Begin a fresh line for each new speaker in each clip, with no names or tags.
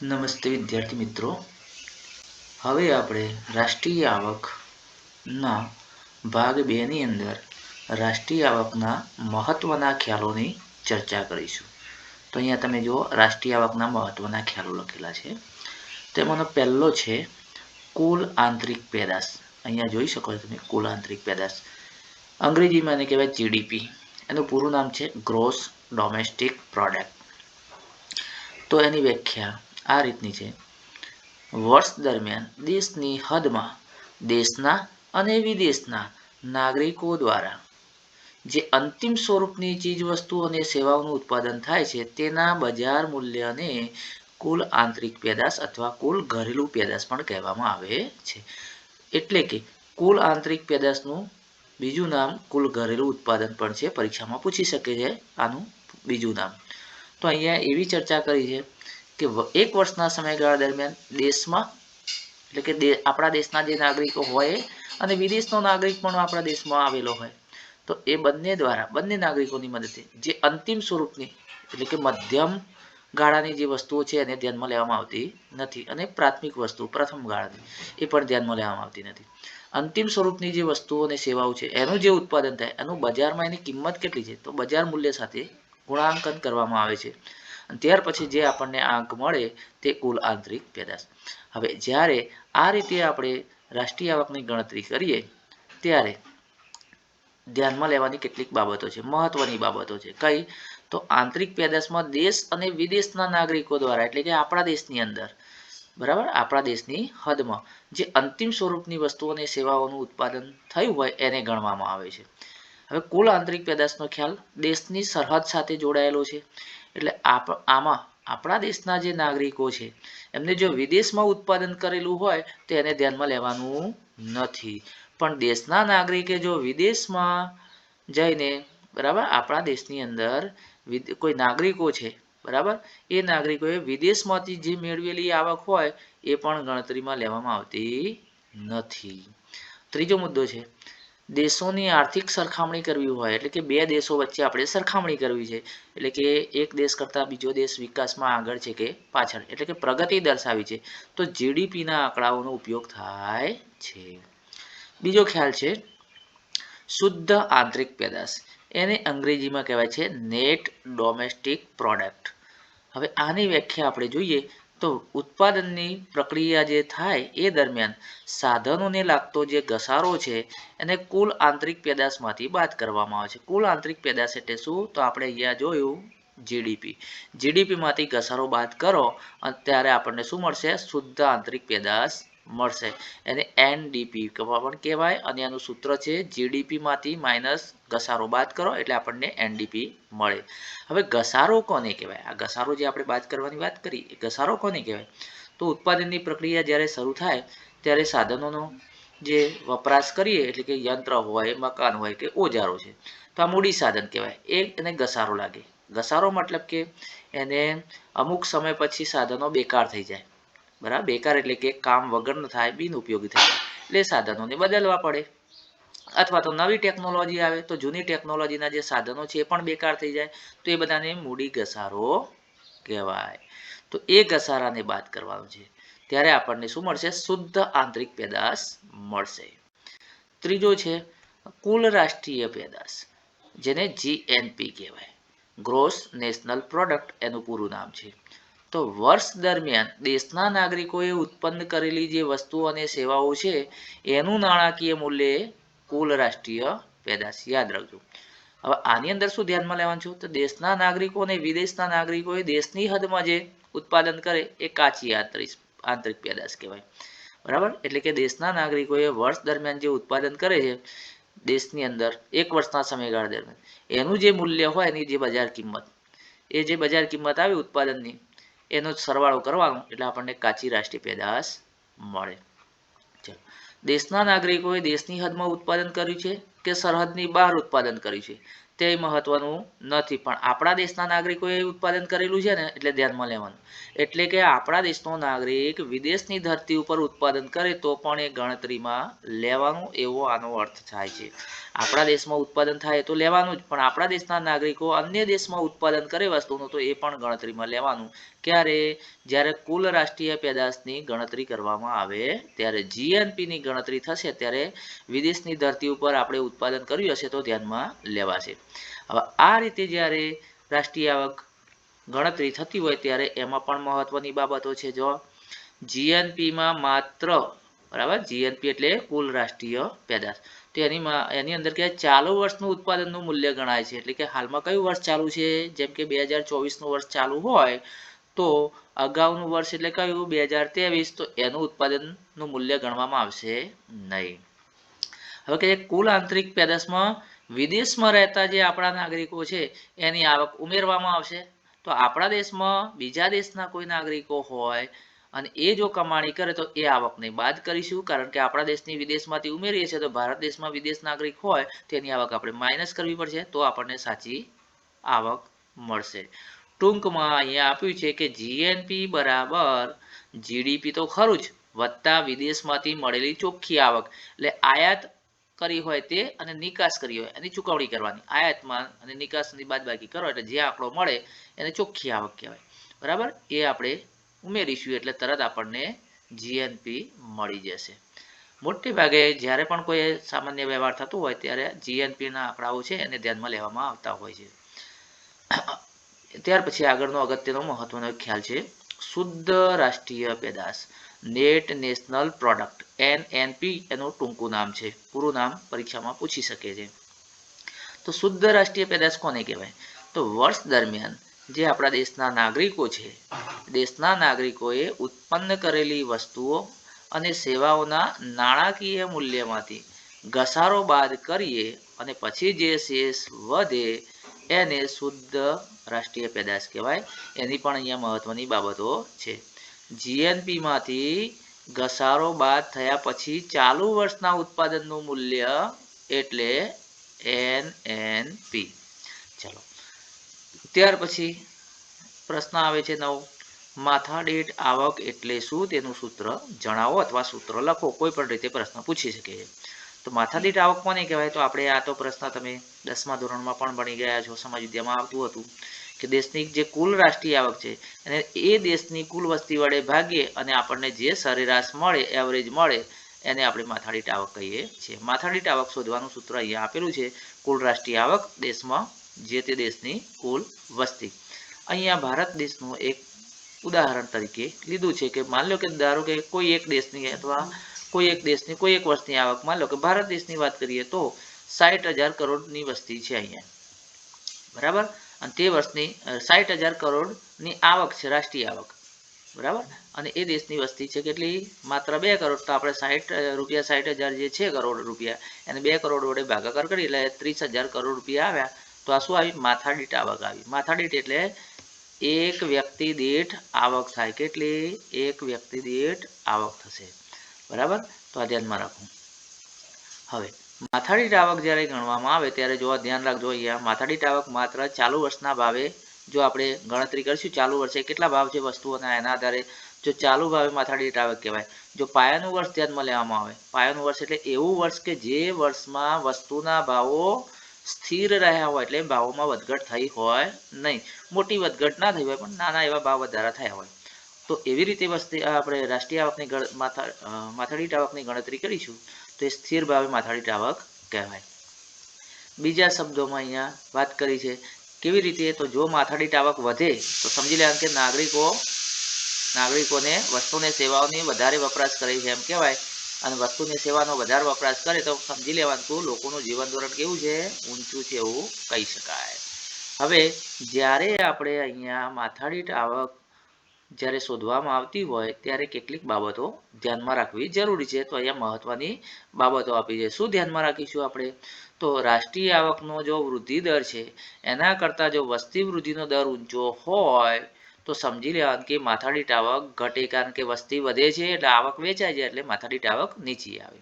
નમસ્તે વિદ્યાર્થી મિત્રો. હવે આપણે રાષ્ટ્રીય આવકના ભાગ 2 ની અંદર રાષ્ટ્રીય આવકના મહત્વના ખ્યાલોની ચર્ચા કરીશું. તો અહીંયા તમે જુઓ રાષ્ટ્રીય આવકના મહત્વના ખ્યાલો લખેલા છે. તેમાંનો પહેલો છે કુલ આંતરિક પેદાશ. અહીંયા જોઈ શકો છો તમે કુલ આંતરિક પેદાશ. અંગ્રેજીમાં એને કહેવાય જીડીપી. એનું પૂરું નામ છે ગ્રોસ ડોમેસ્ટિક પ્રોડક્ટ. તો એની વ્યાખ્યા આ રીતની છે. વર્ષ દરમિયાન દેશની હદમાં દેશના અને વિદેશના નાગરિકો દ્વારા જે અંતિમ સ્વરૂપની ચીજવસ્તુ અને સેવાઓનું ઉત્પાદન થાય છે તેના બજાર મૂલ્યને કુલ આંતરિક પેદાશ અથવા કુલ ઘરેલું પેદાશ પણ કહેવામાં આવે છે. એટલે કે કુલ આંતરિક પેદાશનું બીજું નામ કુલ ઘરેલું ઉત્પાદન પણ છે. પરીક્ષામાં પૂછી શકે છે આનું બીજું નામ. તો અહીંયા એવી ચર્ચા કરી છે કે એક વર્ષના સમયગાળા દરમિયાન દેશમાં એટલે કે આપણા દેશના જે નાગરિકો હોય અને વિદેશનો નાગરિક પણ આપણા દેશમાં આવેલો હોય તો એ બંને દ્વારા બંને નાગરિકોની મદદથી જે અંતિમ સ્વરૂપની એટલે કે મધ્યમ ગાળાની જે વસ્તુઓ છે એને ધ્યાનમાં લેવામાં આવતી નથી અને પ્રાથમિક વસ્તુ પ્રથમ ગાળાની એ પણ ધ્યાનમાં લેવામાં આવતી નથી. અંતિમ સ્વરૂપની જે વસ્તુઓ અને સેવાઓ છે એનું જે ઉત્પાદન થાય એનું બજારમાં એની કિંમત કેટલી છે તો બજાર મૂલ્ય સાથે ગુણાંકન કરવામાં આવે છે. ત્યાર પછી જે આપણને આંક મળે તે કુલ આંતરિક પેદાશ. હવે જ્યારે આ રીતે આપણે રાષ્ટ્રીય આવકની ગણતરી કરીએ ત્યારે ધ્યાનમાં લેવાની કેટલીક બાબતો છે, મહત્વની બાબતો છે. કઈ? તો આંતરિક પેદાશમાં દેશ અને વિદેશના નાગરિકો દ્વારા એટલે કે આપણા દેશની અંદર બરાબર આપણા દેશની હદમાં જે અંતિમ સ્વરૂપની વસ્તુઓ અને સેવાઓનું ઉત્પાદન થયું હોય એને ગણવામાં આવે છે. હવે કુલ આંતરિક પેદાશનો ખ્યાલ દેશની સરહદ સાથે જોડાયેલો છે. એટલે આમાં આપણા દેશના જે નાગરિકો છે એમને જો વિદેશમાં ઉત્પાદન કરેલું હોય તો એને ધ્યાનમાં લેવાનું નથી. પણ દેશના નાગરિકે જો વિદેશમાં જઈને બરાબર આપણા દેશની અંદર કોઈ નાગરિકો છે બરાબર એ નાગરિકોએ વિદેશમાંથી જે મેળવેલી આવક હોય એ પણ ગણતરીમાં લેવામાં આવતી નથી. ત્રીજો મુદ્દો છે દેશોની આર્થિક સરખામણી કરવી હોય એટલે કે બે દેશો વચ્ચે આપણે સરખામણી કરવી છે એટલે કે એક દેશ કરતાં બીજો દેશ વિકાસમાં આગળ છે કે પાછળ એટલે કે પ્રગતિ દર્શાવી છે તો જીડીપીના આંકડાઓનો ઉપયોગ થાય છે. બીજો ખ્યાલ છે શુદ્ધ આંતરિક પેદાશ. એને અંગ્રેજીમાં કહેવાય છે નેટ ડોમેસ્ટિક પ્રોડક્ટ. હવે આની વ્યાખ્યા આપણે જોઈએ તો ઉત્પાદનની પ્રક્રિયા જે થાય એ દરમિયાન સાધનોને લાગતો જે ઘસારો છે એને કુલ આંતરિક પેદાશમાંથી બાદ કરવામાં આવે છે. કુલ આંતરિક પેદાશ એટલે શું? તો આપણે અહીંયા જોયું જીડીપીમાંથી ઘસારો બાદ કરો ત્યારે આપણને શું મળશે? શુદ્ધ આંતરિક પેદાશ મળશે. એને એનડીપી પણ કહેવાય અને એનું સૂત્ર છે જીડીપીમાંથી માઇનસ ઘસારો બાદ કરો એટલે આપણને એનડીપી મળે. હવે ઘસારો કોને કહેવાય? આ ઘસારો જે આપણે બાદ કરવાની વાત કરી એ ઘસારો કોને કહેવાય? તો ઉત્પાદનની પ્રક્રિયા જ્યારે શરૂ થાય ત્યારે સાધનોનો જે વપરાશ કરીએ એટલે કે યંત્ર હોય, મકાન હોય કે ઓજારો છે તો આ મૂડી સાધન કહેવાય. એને ઘસારો લાગે. ઘસારો મતલબ કે એને અમુક સમય પછી સાધનો બેકાર થઈ જાય બરાબર. બેકાર એટલે કે કામ વગર ન થાય, બિનઉપયોગી થાય એટલે સાધનોને બદલવા પડે અથવા તો નવી ટેકનોલોજી આવે તો જૂની ટેકનોલોજીના જે સાધનો છે એ પણ બેકાર થઈ જાય તો એ બધાને મૂડી ઘસારો કહેવાય. તો એ ઘસારાને બાદ કરવાનો છે ત્યારે આપણને શું મળશે? શુદ્ધ આંતરિક પેદાશ મળશે. ત્રીજો છે કુલ રાષ્ટ્રીય પેદાશ જેને જીએનપી કહેવાય. ગ્રોસ નેશનલ પ્રોડક્ટ એનું પૂરું નામ છે. તો વર્ષ દરમિયાન દેશના નાગરિકોએ ઉત્પન્ન કરેલી જે વસ્તુઓ અને સેવાઓ છે એનું નાણાકીય મૂલ્ય કુલ રાષ્ટ્રીય પેદાશ. યાદ રાખજો. હવે આની અંદર શું ધ્યાનમાં લેવાનું છે? તો દેશના નાગરિકો અને વિદેશના નાગરિકોએ દેશની હદમાં જે ઉત્પાદન કરે એ કાચી આંતરિક પેદાશ કહેવાય બરાબર. એટલે કે દેશના નાગરિકોએ વર્ષ દરમિયાન જે ઉત્પાદન કરે છે દેશની અંદર એક વર્ષના સમયગાળા દરમિયાન એનું જે મૂલ્ય હોય એની જે બજાર કિંમત એ જે બજાર કિંમત આવે ઉત્પાદનની એનો સરવાળો કરવાનો એટલે આપણને કાચી રાષ્ટ્રીય પેદાશ મળે. ચાલો, દેશના નાગરિકોએ દેશની હદમાં ઉત્પાદન કર્યું છે કે સરહદની બહાર ઉત્પાદન કર્યું છે તે મહત્વનું નથી, પણ આપણા દેશના નાગરિકોએ ઉત્પાદન કરેલું છે ને એટલે ધ્યાનમાં લેવાનું. એટલે કે આપણા દેશનો નાગરિક વિદેશની ધરતી ઉપર ઉત્પાદન કરે તો પણ એ ગણતરીમાં લેવાનું, એવો આનો અર્થ થાય છે. આપણા દેશમાં ઉત્પાદન થાય તો લેવાનું જ, પણ આપણા દેશના નાગરિકો અન્ય દેશમાં ઉત્પાદન કરે વસ્તુનું તો એ પણ ગણતરીમાં લેવાનું. ક્યારે? જ્યારે કુલ રાષ્ટ્રીય પેદાશની ગણતરી કરવામાં આવે ત્યારે જીએનપીની ગણતરી થશે ત્યારે વિદેશની ધરતી ઉપર આપણે ઉત્પાદન કર્યું હશે તો ધ્યાનમાં લેવાશે. હવે આ રીતે જ્યારે રાષ્ટ્રીય આવક ગણતરી થતી હોય ત્યારે એમાં પણ મહત્વની બાબતો છે. જો જીએનપીમાં માત્ર, બરાબર, જીએનપી એટલે કુલ રાષ્ટ્રીય પેદાશ, તો એની અંદર કે ચાલુ વર્ષનું ઉત્પાદનનું મૂલ્ય ગણાય છે. એટલે કે હાલમાં કયું વર્ષ ચાલુ છે? જેમ કે 2024નું વર્ષ ચાલુ હોય તો અગાઉનું વર્ષ એટલે કયું? 2023, તો એનું ઉત્પાદનનું મૂલ્ય ગણવામાં આવશે નહીં. હવે કે કુલ આંતરિક પેદાશમાં વિદેશમાં રહેતા જે આપણા નાગરિકો છે એની આવક ઉમેરવામાં આવશે. તો આપણા દેશમાં બીજા દેશના કોઈ નાગરિકો હોય અને એ જો કમાણી કરે તો એ આવકને બાદ કરીશું, કારણ કે આપણા દેશની વિદેશમાંથી ઉમેરીએ છીએ તો ભારત દેશમાં વિદેશ નાગરિક હોય તેની આવક આપણે માઇનસ કરવી પડશે, તો આપણને સાચી આવક મળશે. ટૂંકમાં અહીંયા આપ્યું છે કે જીએનપી બરાબર જીડીપી તો ખરું જ, વત્તા વિદેશમાંથી મળેલી ચોખ્ખી આવક. એટલે આયાત કરી હોય તે અને નિકાસ કરી હોય એની ચૂકવણી કરવાની. આયાતમાં અને નિકાસની બાદબાકી કરો એટલે જે આંકડો મળે એને ચોખ્ખી આવક કહેવાય. બરાબર, એ આપણે ઉમેરીશું એટલે તરત આપણને જીએનપી મળી જશે. મોટે ભાગે જ્યારે પણ કોઈ સામાન્ય વ્યવહાર થતો હોય ત્યારે જીએનપીના આંકડાઓ છે એને ધ્યાનમાં લેવામાં આવતા હોય છે. ત્યાર પછી આગળનો અગત્યનો મહત્વનો ખ્યાલ છે શુદ્ધ રાષ્ટ્રીય પેદાશ, નેટ નેશનલ પ્રોડક્ટ, એનએનપી એનું ટૂંકું નામ છે. પૂરું નામ પરીક્ષામાં પૂછી શકે છે. તો શુદ્ધ રાષ્ટ્રીય પેદાશ કોને કહેવાય? તો વર્ષ દરમિયાન જે આપણા દેશના નાગરિકો છે, દેશના નાગરિકોએ ઉત્પન્ન કરેલી વસ્તુઓ અને સેવાઓના નાણાકીય મૂલ્યમાંથી ઘસારો બાદ કરીએ અને પછી જે શેષ વધે એને શુદ્ધ રાષ્ટ્રીય પેદાશ કહેવાય. એની પણ અહીંયા મહત્વની બાબતો છે. જીએનપીમાંથી ઘસારો બાદ થયા પછી ચાલુ વર્ષના ઉત્પાદનનું મૂલ્ય એટલે એનએનપી. ચાલો, ત્યાર પછી પ્રશ્ન આવે છે 9, માથાદીઠ આવક એટલે શું? તેનું સૂત્ર જણાવો અથવા સૂત્ર લખો. કોઈ પણ રીતે પ્રશ્ન પૂછી શકે છે. તો માથાદીઠ આવક કોને કહેવાય? તો આપણે આ તો પ્રશ્ન તમે 10મા ધોરણમાં પણ ભણી ગયા છો. સમાજ વિદ્યામાં આવતું હતું કે દેશની જે કુલ રાષ્ટ્રીય આવક છે અને એ દેશની કુલ વસ્તી વડે ભાગીએ અને આપણને જે સરેરાશ મળે, એવરેજ મળે, એને આપણે માથાદીઠ આવક કહીએ છીએ. માથાદીઠ આવક શોધવાનું સૂત્ર અહીંયા આપેલું છે. કુલ રાષ્ટ્રીય આવક દેશમાં જે તે દેશની કુલ વસ્તી. અહીંયા ભારત દેશનું એક ઉદાહરણ તરીકે લીધું છે કે માન લો કે ધારો કે કોઈ એક દેશની અથવા કોઈ એક દેશની કોઈ એક વર્ષની આવક, માન લો કે ભારત દેશની વાત કરીએ તો 60,000 કરોડની વસ્તી છે અહીંયા, બરાબર, અને તે વર્ષની 60,000 કરોડની આવક છે, રાષ્ટ્રીય આવક, બરાબર, અને એ દેશની વસ્તી છે કેટલી? માત્ર 2 કરોડ. તો આપણે 60,000 જે છે કરોડ રૂપિયા એને 2 કરોડ વડે ભાગાકાર કરી એટલે 30,000 કરોડ રૂપિયા આવ્યા. તો આ શું આવી? માથાદીઠ આવક આવી. માથાદીઠ એટલે એક વ્યક્તિ દીઠ આવક થાય. કેટલી? એક વ્યક્તિ દીઠ આવક થશે, બરાબર. તો આ ધ્યાનમાં રાખવું. હવે માથાદીઠ આવક જ્યારે ગણવામાં આવે ત્યારે જોવા ધ્યાન રાખજો, અહીંયા માથાદીઠ આવક માત્ર ચાલુ વર્ષના ભાવે જો આપણે ગણતરી કરીશું, ચાલુ વર્ષે કેટલા ભાવ છે વસ્તુઓના એના આધારે જો ચાલુ ભાવે માથાદીઠ આવક કહેવાય. જો પાયાનું વર્ષ ધ્યાનમાં લેવામાં આવે, પાયાનું વર્ષ એટલે એવું વર્ષ કે જે વર્ષમાં વસ્તુના ભાવો સ્થિર રહ્યા હોય, એટલે ભાવોમાં વધઘટ થઈ હોય નહીં. મોટી વધઘટ ના થઈ હોય પણ નાના એવા ભાવ વધારા થયા હોય. તો એવી રીતે વસ્તી આપણે રાષ્ટ્રીય આવકની માથાદીઠ આવકની ગણતરી કરીશું તો એ સ્થિર ભાવે માથાદીઠ આવક કહેવાય. બીજા શબ્દોમાં અહીંયા વાત કરી છે કેવી રીતે? તો જો માથાદીઠ આવક વધે તો સમજી લેવાનું કે નાગરિકોને વસ્તુને સેવાઓની વધારે વપરાશ કરે છે એમ કહેવાય, અને વસ્તુની સેવાનો વધારે વપરાશ કરે તો સમજી લેવાનું લોકોનું જીવન ધોરણ કેવું છે? ઊંચું છે એવું કહી શકાય. હવે જ્યારે આપણે અહીંયા માથાદીઠ આવક જ્યારે શોધવામાં આવતી હોય ત્યારે કેટલીક બાબતો ધ્યાનમાં રાખવી જરૂરી છે. તો અહીંયા મહત્વની બાબતો આપી છે. શું ધ્યાનમાં રાખીશું આપણે? તો રાષ્ટ્રીય આવકનો જો વૃદ્ધિ દર છે એના કરતાં જો વસ્તી વૃદ્ધિનો દર ઊંચો હોય તો સમજી લેવાનું કે માથાદીઠ આવક ઘટે, કારણ કે વસ્તી વધે છે એટલે આવક વેચાય છે એટલે માથાદીઠ આવક નીચી આવે.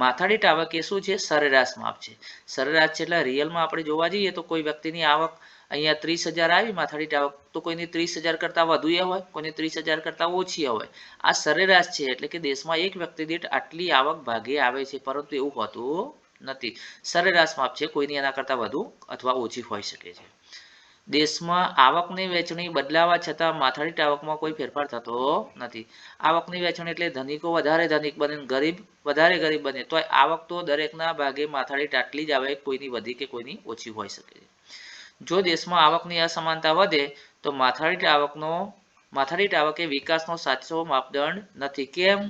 માથાદીઠ આવક એ શું છે? સરેરાશ માપ છે. સરેરાશ છે એટલે રિયલમાં આપણે જોવા જઈએ તો કોઈ વ્યક્તિની આવક અહીંયા 30,000 આવી માથાદીઠ આવક, તો કોઈની 30,000 કરતાં વધુ હોય, કોઈની 30,000 કરતાં ઓછી હોય. આ સરેરાશ છે એટલે કે દેશમાં એક વ્યક્તિ દીઠ આટલી આવક ભાગે આવે છે, પરંતુ એવું હોતું નથી. સરેરાશ માપ છે, કોઈની એના કરતાં વધુ અથવા ઓછી હોઈ શકે છે. દેશમાં આવકની વહેંચણી બદલાવા છતાં માથાદીઠ આવકમાં કોઈ ફેરફાર થતો નથી. આવકની વહેંચણી એટલે ધનિકો વધારે ધનિક બને, ગરીબ વધારે ગરીબ બને, તો આવક તો દરેકના ભાગે માથાદીઠ આટલી જ આવે, કોઈની વધી કે કોઈની ઓછી હોઈ શકે છે. જો દેશમાં આવકની અસમાનતા વધે તો માથાદીઠ આવક એ વિકાસનો સાચો માપદંડ નથી. કેમ?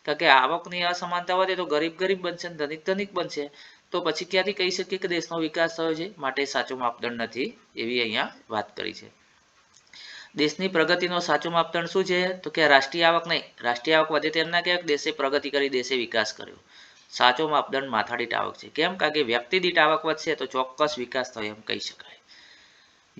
કારણ કે આવકની અસમાનતા વધે તો ગરીબ ગરીબ બનશે, ધનિક ધનિક બનશે, તો પછી ક્યાંથી કહી શકીએ કે દેશનો વિકાસ થયો છે? માટે સાચો માપદંડ નથી, એવી અહીંયા વાત કરી છે. દેશની પ્રગતિનો સાચો માપદંડ શું છે? તો કે રાષ્ટ્રીય આવક નહીં. રાષ્ટ્રીય આવક વધે તેમ ના કહેવાય દેશે પ્રગતિ કરી, દેશે વિકાસ કર્યો. સાચો માપદંડ માથાદીઠ આવક છે. કેમ? કારણ કે વ્યક્તિ દીઠ આવક વધશે તો ચોક્કસ વિકાસ થયો એમ કહી શકાય.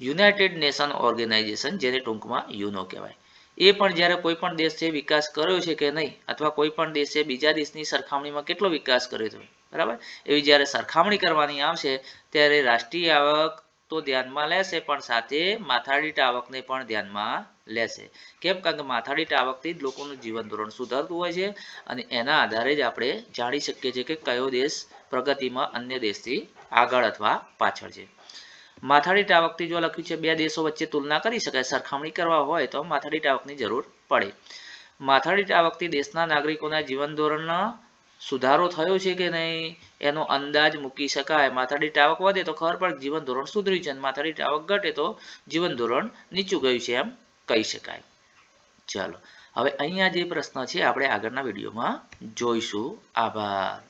યુનાઇટેડ નેશન ઓર્ગેનાઇઝેશન, જેને ટૂંકમાં યુનો કહેવાય, એ પણ જ્યારે કોઈ પણ દેશે વિકાસ કર્યો છે કે નહીં, અથવા કોઈ પણ દેશે બીજા દેશની સરખામણીમાં કેટલો વિકાસ કર્યો છે, બરાબર, એવી જ્યારે સરખામણી કરવાની આવશે ત્યારે રાષ્ટ્રીય આવક તો ધ્યાનમાં લેશે, પણ સાથે માથાદીઠ આવકને પણ ધ્યાનમાં લેશે. કેમ? કારણ કે માથાદીઠ આવકથી જ લોકોનું જીવન ધોરણ સુધરતું હોય છે, અને એના આધારે જ આપણે જાણી શકીએ છીએ કે કયો દેશ પ્રગતિમાં અન્ય દેશથી આગળ અથવા પાછળ છે. માથાદીઠ આવકથી જો લખ્યું છે બે દેશો વચ્ચે તુલના કરી શકાય, સરખામણી કરવા હોય તો માથાદીઠ આવકની જરૂર પડે. માથાદીઠ આવકથી દેશના નાગરિકોના જીવન ધોરણનો સુધારો થયો છે કે નહીં એનો અંદાજ મૂકી શકાય. માથાદીઠ આવક વધે તો ખબર પડે જીવન ધોરણ સુધર્યું છે, અને માથાદીઠ આવક ઘટે તો જીવન ધોરણ નીચું ગયું છે એમ કહી શકાય. ચાલો હવે અહીંયા જે પ્રશ્ન છે આપણે આગળના વિડીયોમાં જોઈશું. આભાર.